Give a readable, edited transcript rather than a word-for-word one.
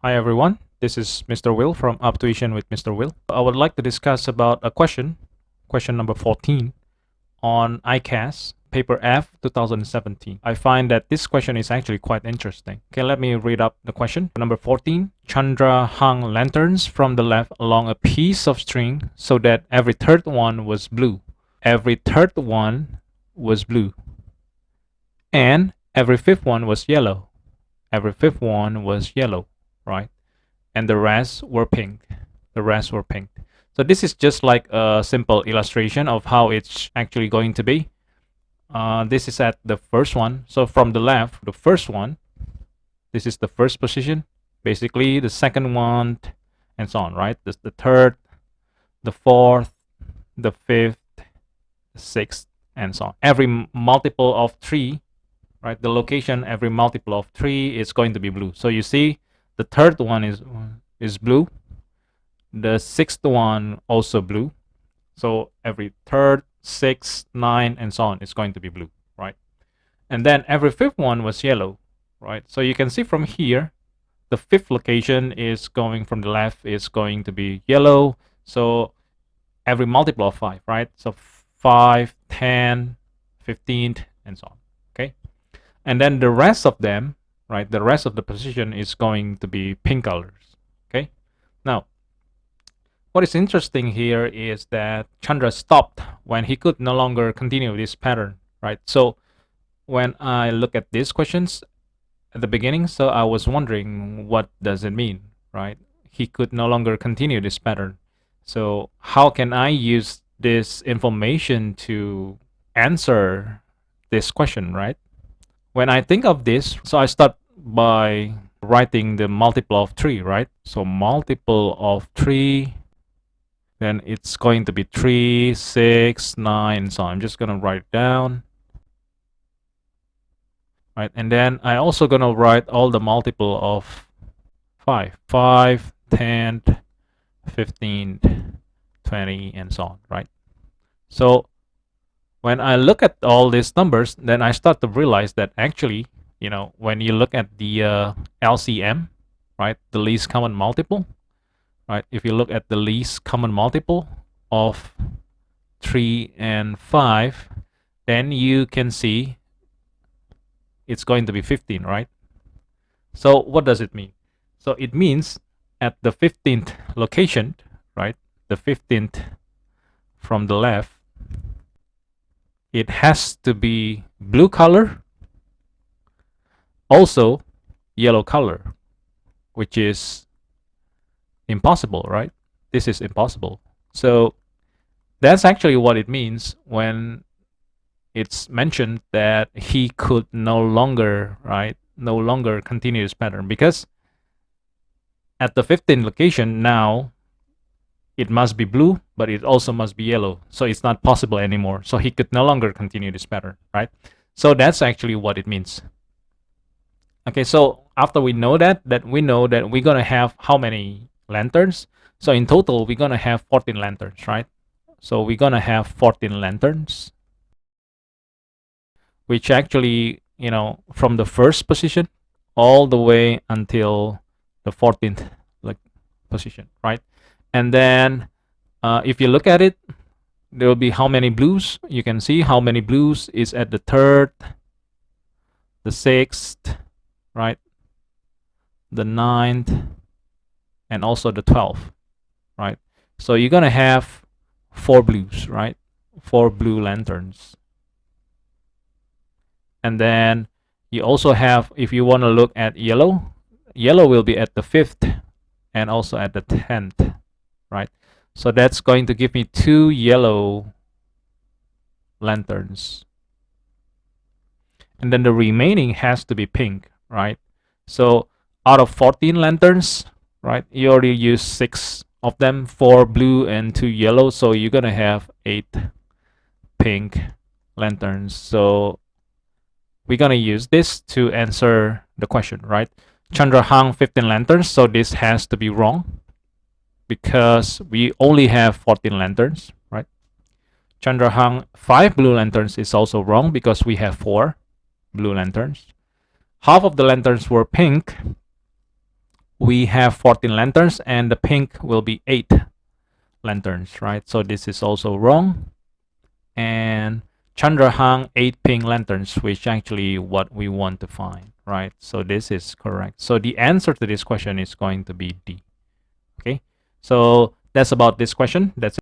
Hi everyone, this is Mr. Will from Up Tuition with Mr. Will. I would like to discuss about a question number 14 on ICAS, paper F 2017. I find that this question is actually quite interesting. Okay, let me read up the question. Number 14, Chandra hung lanterns from the left along a piece of string so that every third one was blue. Every third one was blue. And every fifth one was yellow. Every fifth one was yellow, right? And the rest were pink. The rest were pink. So this is just like a simple illustration of how it's actually going to be. This is at the first one. So from the left, the first one, this is the first position. Basically, the second one, and so on, right? This the third, the fourth, the fifth, the sixth, and so on. Every multiple of 3, right? The location, every multiple of 3 is going to be blue. So you see, the third one is blue. The sixth one also blue. So every third, 6, 9, and so on is going to be blue, right? And then every fifth one was yellow, right? So you can see from here, the fifth location is going from the left is going to be yellow. So every multiple of 5, right? So 5, 10, 15, and so on, okay? And then the rest of them, right? The rest of the position is going to be pink colors, okay? Now, what is interesting here is that Chandra stopped when he could no longer continue this pattern, right? So when I look at these questions at the beginning, so I was wondering what does it mean, right? He could no longer continue this pattern. So how can I use this information to answer this question, right? When I think of this, so I start by writing the multiple of 3, right? So multiple of 3, then it's going to be 3, 6, 9, so I'm just going to write it down. Right, and then I also going to write all the multiple of 5. 5, 10, 15, 20, and so on, right? So when I look at all these numbers, then I start to realize that actually, when you look at the LCM, right, the least common multiple, right, if you look at the least common multiple of 3 and 5, then you can see it's going to be 15, right? So what does it mean? So it means at the 15th location, right, the 15th from the left, it has to be blue color, also yellow color, which is impossible, right? This is impossible. So that's actually what it means when it's mentioned that he could no longer continue this pattern, because at the 15th location now it must be blue, but it also must be yellow. So it's not possible anymore. So he could no longer continue this pattern, right? So that's actually what it means. Okay, so after we know that we know that we're gonna have how many lanterns? So in total, we're gonna have 14 lanterns, right? So we're gonna have 14 lanterns, which actually, from the first position all the way until the 14th position, right? And then if you look at it, there will be how many blues. You can see how many blues is at the 3rd, the 6th, right, the 9th, and also the 12th, right? So you're gonna have 4 blues, right? 4 blue lanterns. And then you also have, if you want to look at yellow, yellow will be at the 5th and also at the 10th, right? So that's going to give me 2 yellow lanterns. And then the remaining has to be pink, right? So out of 14 lanterns, right, you already used 6 of them, 4 blue and 2 yellow. So you're going to have 8 pink lanterns. So we're going to use this to answer the question, right? Chandra hung 15 lanterns, so this has to be wrong because we only have 14 lanterns, right? Chandra hung 5 blue lanterns is also wrong because we have 4 blue lanterns. Half of the lanterns were pink. we have 14 lanterns, and the pink will be 8 lanterns, right? So this is also wrong. And Chandra hung 8 pink lanterns, which actually what we want to find, right? So this is correct. So the answer to this question is going to be D. Okay, so that's about this question. That's